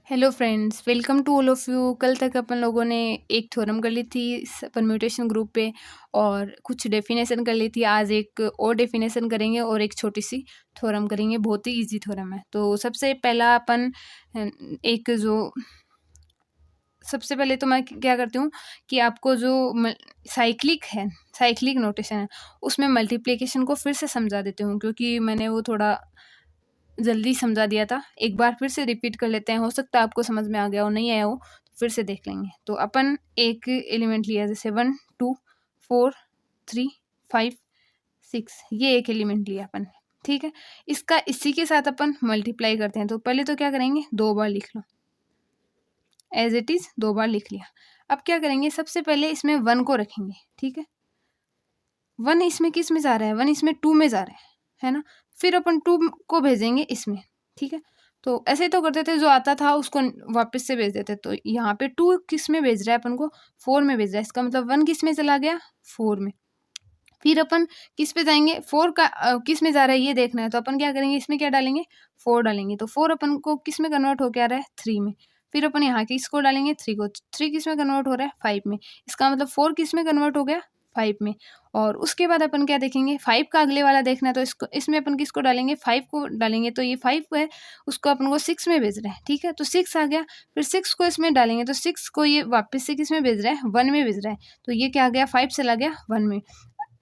Hello friends, welcome to all of you. कल तक अपन लोगों ने एक थ्योरम कर ली थी परम्यूटेशन ग्रुप पे और कुछ डेफिनेशन कर ली थी। आज एक और डेफिनेशन करेंगे और एक छोटी सी थ्योरम करेंगे। बहुत ही इजी थ्योरम है। तो सबसे पहला अपन एक जो सबसे पहले तो मैं क्या करती हूँ कि आपको जो साइक्लिक नोटेशन है उसमें मल्टीप्लिकेशन को फिर से समझा देती हूँ, क्योंकि मैंने वो थोड़ा जल्दी समझा दिया था। एक बार फिर से रिपीट कर लेते हैं, हो सकता है आपको समझ में आ गया हो, नहीं आया हो तो फिर से देख लेंगे। तो अपन एक एलिमेंट लिया, जैसे 1 2 4 3 5 6, ये एक एलिमेंट लिया अपन, ठीक है। इसका इसी के साथ अपन मल्टीप्लाई करते हैं। तो पहले तो क्या करेंगे, 2 बार लिख लो, एज इट इज 2 बार लिख लिया। अब क्या करेंगे, सबसे पहले इसमें 1 को रखेंगे, ठीक है। 1 इसमें किस में जा रहा है, 1 इसमें 2 में जा रहा है ना। फिर अपन 2 को भेजेंगे इसमें, ठीक है। तो ऐसे तो करते थे, जो आता था उसको वापस से भेज देते। तो यहाँ पे 2 किस में भेज रहा है अपन को, 4 में भेज रहा है। इसका मतलब 1 किस में चला गया, 4 में। फिर अपन किस पे जाएंगे, 4 का किस में जा रहा है ये देखना है। तो अपन क्या करेंगे, इसमें क्या डालेंगे, 4 डालेंगे। तो 4 अपन को किस में कन्वर्ट होके आ रहा है, 3 में। फिर अपन यहाँ किसको डालेंगे, 3 को। 3 किस में कन्वर्ट हो रहा है, 5 में। इसका मतलब 4 किस में कन्वर्ट हो गया, 5 में। और उसके बाद अपन क्या देखेंगे, 5 का अगले वाला देखना है। तो इसको इसमें अपन किसको डालेंगे, 5 को डालेंगे। तो ये 5 है, उसको अपन को 6 में भेज रहा है, ठीक है। तो 6 आ गया। फिर 6 को इसमें डालेंगे। तो 6 को ये वापस से किस में भेज रहा है, 1 में भेज रहा है। तो ये क्या आ गया, 5 चला गया 1 में।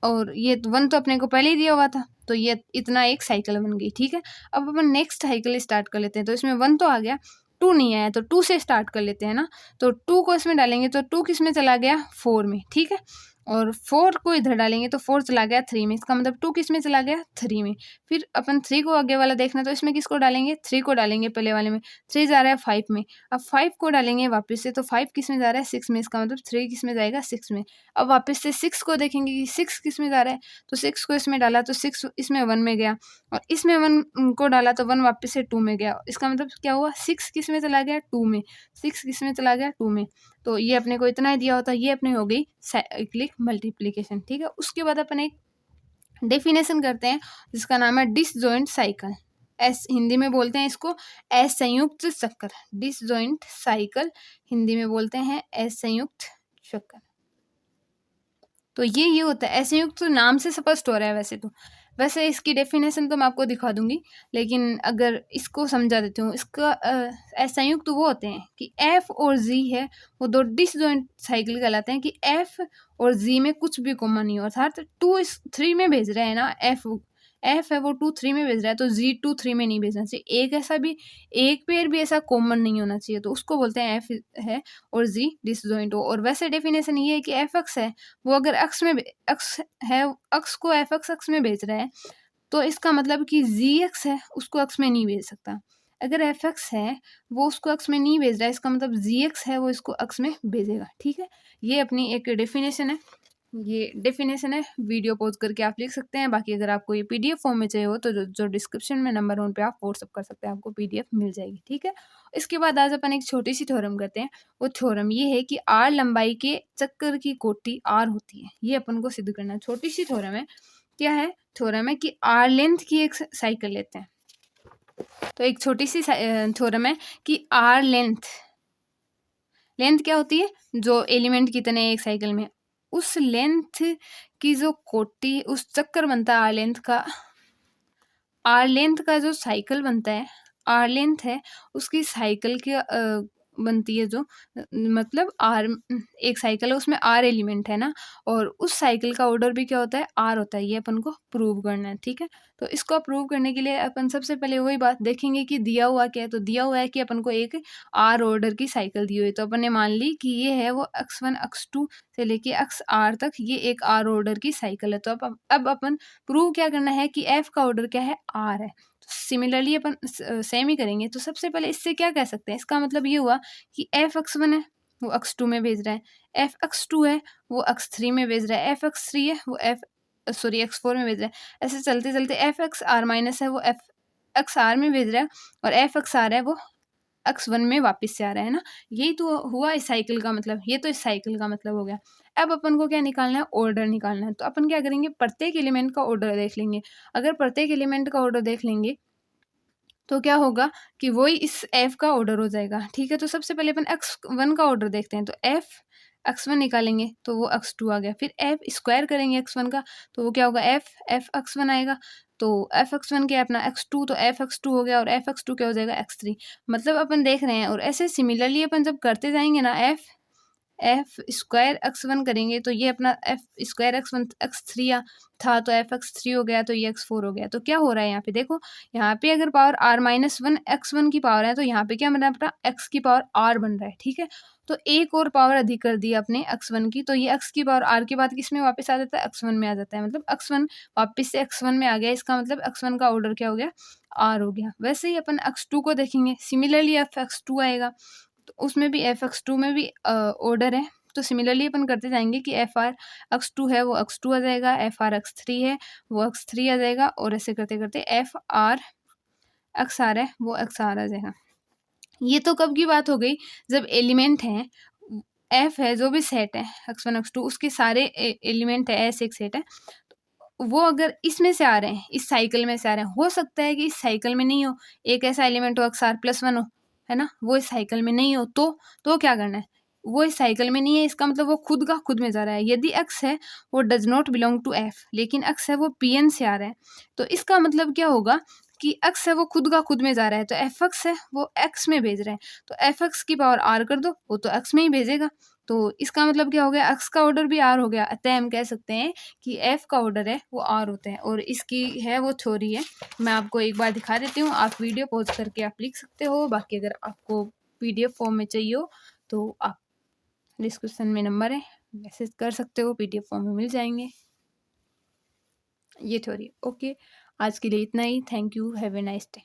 और ये 1 तो अपने को पहले ही दिया हुआ था। तो ये इतना एक साइकिल बन गई, ठीक है। अब अपन नेक्स्ट साइकिल स्टार्ट कर लेते हैं। तो इसमें 1 तो आ गया, 2 नहीं आया। तो 2 से स्टार्ट कर लेते हैं ना। तो 2 को इसमें डालेंगे। तो 2 किस में चला गया, 4 में, ठीक है। और 4 को इधर डालेंगे तो 4 चला गया 3 में। इसका मतलब 2 किस में चला गया, 3 में। फिर अपन 3 को आगे वाला देखना। तो इसमें किसको डालेंगे, 3 को डालेंगे पहले वाले में। 3 जा रहा है 5 में। अब 5 को डालेंगे वापस से। तो 5 किस में जा रहा है, 6 में। इसका मतलब 3 किस में जाएगा, 6 में। अब वापस से 6 को देखेंगे कि 6 किस में जा रहा है। तो 6 को इसमें डाला तो 6 इसमें 1 में गया। और इसमें 1 को डाला तो 1 वापस से 2 में गया। इसका मतलब क्या हुआ, 6 किस में चला गया, 2 में। 6 किस में चला गया, 2 में। तो ये अपने को इतना ही दिया होता है। ये अपने हो गई साइक्लिक मल्टीप्लिकेशन, ठीक है। उसके बाद अपन एक डेफिनेशन करते हैं जिसका नाम है डिसजॉइंट साइकिल। हिंदी में बोलते हैं इसको असंयुक्त चक्कर। डिसजॉइंट साइकिल हिंदी में बोलते हैं असंयुक्त चक्कर। तो ये होता है असंयुक्त। तो नाम से स्पष्ट हो रहा है वैसे तो। वैसे इसकी डेफिनेशन तो मैं आपको दिखा दूंगी, लेकिन अगर इसको समझा देती हूँ। इसका असंयुक्त वो होते हैं कि एफ और जी है, वो दो डिसजॉइंट साइकिल कहलाते हैं। कि एफ और जी में कुछ भी कॉमन नहीं हो, अर्थात 2 इस 3 में भेज रहे हैं ना। एफ है वो 2 3 में भेज रहा है, तो जी 2 3 में नहीं भेजना चाहिए। एक पेयर भी ऐसा कॉमन नहीं होना चाहिए। तो उसको बोलते हैं एफ है और जी डिसजॉइंट हो। और वैसे डेफिनेशन ये है कि एफ एक्स है, वो अगर अक्स है, अक्स को एफ एक्स में भेज रहा है, तो इसका मतलब कि जी एक्स है, उसको एक्स में नहीं भेज सकता। अगर एफ एक्स है, वो उसको एक्स में नहीं भेज रहा है, इसका मतलब जी एक्स है, वो इसको एक्स में भेजेगा, ठीक है। ये अपनी एक डेफिनेशन है। ये डेफिनेशन है, वीडियो पॉज करके आप लिख सकते हैं। बाकी अगर आपको ये पीडीएफ फॉर्म में चाहिए हो तो जो डिस्क्रिप्शन में नंबर है उन पे आप व्हाट्सअप कर सकते हैं, आपको पीडीएफ मिल जाएगी, ठीक है। इसके बाद आज अपन एक छोटी सी थ्योरम करते हैं। वो थ्योरम ये है कि आर लंबाई के चक्कर की कोटि आर होती है। ये अपन को सिद्ध करना है। छोटी सी थ्योरम है। क्या है, थ्योरम है कि आर लेंथ की एक साइकिल लेते हैं। तो एक छोटी सी थ्योरम है कि आर लेंथ क्या होती है, जो एलिमेंट कितने एक साइकिल में, उस लेंथ की जो कोटि, उस चक्कर बनता है आर लेंथ का जो साइकिल बनता है, आर लेंथ है उसकी साइकिल की बनती है। जो मतलब आर एक साइकिल है, उसमें आर एलिमेंट है ना। और उस साइकिल का ऑर्डर भी क्या होता है, आर होता है। ये अपन को प्रूव करना है, ठीक है। तो इसको प्रूव करने के लिए अपन सबसे पहले वही बात देखेंगे कि दिया हुआ क्या है। तो दिया हुआ है कि अपन को एक आर ऑर्डर की साइकिल दी हुई है। तो अपन ने मान ली कि ये है वो x1 x2 से लेके x r तक ये एक आर ऑर्डर की साइकिल है। तो अब अपन प्रूव क्या करना है कि एफ का ऑर्डर क्या है, आर है। तो सिमिलरली अपन सेम ही करेंगे। तो सबसे पहले इससे क्या कह सकते हैं, इसका मतलब ये हुआ कि एफ x1 है, वो x2 में भेज रहा है। एफ x2 है, वो x3 में भेज रहा है। एफ x3 है, वो x4 में भेज रहा है। ऐसे चलते चलते एफ एक्स आर माइनस है, वो एफ एक्स आर में भेज रहा है। और एफ एक्स आर है, वो x1 में वापस से आ रहा है ना। यही तो हुआ इस साइकिल का मतलब। ये तो इस साइकिल का मतलब हो गया। अब अपन को क्या निकालना है, ऑर्डर निकालना है। तो अपन क्या करेंगे, प्रत्येक एलिमेंट का ऑर्डर देख लेंगे। अगर प्रत्येक एलिमेंट का ऑर्डर देख लेंगे तो क्या होगा कि वही इस एफ का ऑर्डर हो जाएगा, ठीक है। तो सबसे पहले अपन x1 का ऑर्डर देखते हैं, तो एफ x1 निकालेंगे तो वो x2 आ गया, फिर एफ स्क्वायर करेंगे x1 का तो वो क्या होगा एफ x1 आएगा। तो एफ x1 क्या है अपना x2, तो एफ x2 हो गया और एफ x2 क्या हो जाएगा x3। मतलब अपन देख रहे हैं, और ऐसे सिमिलरली अपन जब करते जाएंगे ना एफ स्क्वायर x1 करेंगे तो ये अपना एफ स्क्वायर x1 x3 था, तो एफ x3 हो गया, तो ये x4 हो गया। तो क्या हो रहा है यहाँ पे देखो, यहाँ पे अगर पावर r-1 x1 की पावर है तो यहाँ पे क्या बन रहा है अपना x की पावर r बन रहा है, ठीक है। तो एक और पावर अधिक कर दी अपने x1 की, तो ये x की पावर r के बाद किस में वापस आ जाता है x1 में आ जाता है, मतलब x1 वापस से x1 में आ गया, इसका मतलब x1 का ऑर्डर क्या हो गया r हो गया। वैसे ही अपन x2 को देखेंगे, सिमिलरली एफ x2 आएगा, तो उसमें भी एफ x2 में भी ऑर्डर है, तो सिमिलरली अपन करते जाएंगे कि एफ आर x2 है वो x2 आ जाएगा, एफ आर x3 है वो x3 आ जाएगा, और ऐसे करते करते एफ आर एक्स आर है वो एक्स आर आ जाएगा। ये तो कब की बात हो गई, जब एलिमेंट है एफ है, जो भी सेट है x1 x2 उसके सारे एलिमेंट है, ऐसे एक सेट है, वो अगर इसमें से आ रहे हैं, इस साइकिल में से आ रहे हैं, हो सकता है कि इस साइकिल में नहीं हो, एक ऐसा एलिमेंट हो XR+1 हो, है ना, वो इस साइकिल में नहीं हो, तो क्या करना है, वो इस साइकिल में नहीं है, इसका मतलब वो खुद का खुद में जा रहा है। यदि x है वो does not belong to f, लेकिन x है वो Pn से आ रहा है, तो इसका मतलब क्या होगा कि x है वो खुद का खुद में जा रहा है, तो fx है वो x में भेज रहे हैं, तो fx की पावर r कर दो, वो तो x में ही भेजेगा। तो इसका मतलब क्या हो गया, x का ऑर्डर भी r हो गया, अतः हम कह सकते हैं कि f का ऑर्डर है वो r होते हैं, और इसकी है वो थ्योरी है। मैं आपको एक बार दिखा देती हूँ, आप वीडियो पॉज करके आप लिख सकते हो, बाकी अगर आपको PDF फॉर्म में चाहिए हो तो आप डिस्क्रिप्शन में नंबर है, मैसेज कर सकते हो, PDF फॉर्म में मिल जाएंगे। ये थ्योरी ओके। आज के लिए इतना ही, thank you, have a nice day.